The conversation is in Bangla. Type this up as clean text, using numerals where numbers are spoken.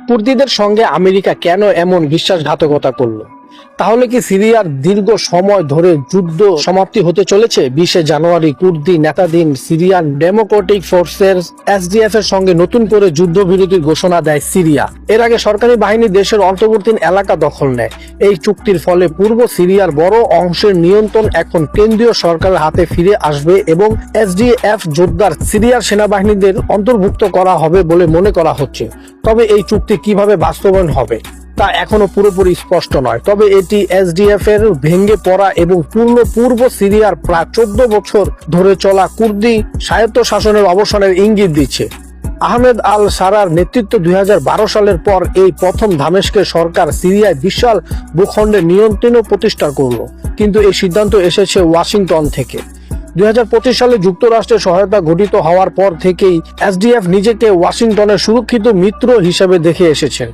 কুর্দিদের সঙ্গে আমেরিকা কেন এমন বিশ্বাসঘাতকতা করলো? তাহলে কি সিরিয়ার দীর্ঘ সময় ধরে যুদ্ধ সমাপ্তি হতে চলেছে? 20 জানুয়ারি কুর্দি নেতাধীন সিরিয়ান ডেমোক্রেটিক ফোর্সেস এসডিএফ এর সঙ্গে নতুন করে যুদ্ধবিরতির ঘোষণা দেয় সিরিয়া। এর আগে সরকারি বাহিনী দেশের অন্তর্বর্তী এলাকা দখল নেয়। এই চুক্তির ফলে পূর্ব সিরিয়ার বড় অংশের নিয়ন্ত্রণ এখন কেন্দ্রীয় সরকারের হাতে ফিরে আসবে এবং এসডিএফ যোদ্ধার সিরিয়ার সেনাবাহিনীদের অন্তর্ভুক্ত করা হবে বলে মনে করা হচ্ছে। তবে এই চুক্তি কিভাবে বাস্তবায়ন হবে তা এখনো পুরোপুরি স্পষ্ট নয়। তবে এটি এসডিএফ এর ভেঙে পড়া এবং পূর্ব সিরিয়ার প্রায় 14 বছর ধরে চলা কুর্দি স্বায়ত্তশাসনের অবসানের ইঙ্গিত দিচ্ছে। আহমেদ আল সারার নেতৃত্বে 2012 সালের পর এই প্রথম দামেস্কের সরকার সিরিয়ায় বিশাল ভূখণ্ডের নিয়ন্ত্রণ প্রতিষ্ঠা করলো, কিন্তু এই সিদ্ধান্ত এসেছে ওয়াশিংটন থেকে। 2025 সালে যুক্তরাষ্ট্রের সহায়তা গঠিত হওয়ার পর থেকেই এসডিএফ নিজেকে ওয়াশিংটনের সুরক্ষিত মিত্র হিসেবে দেখে এসেছেন।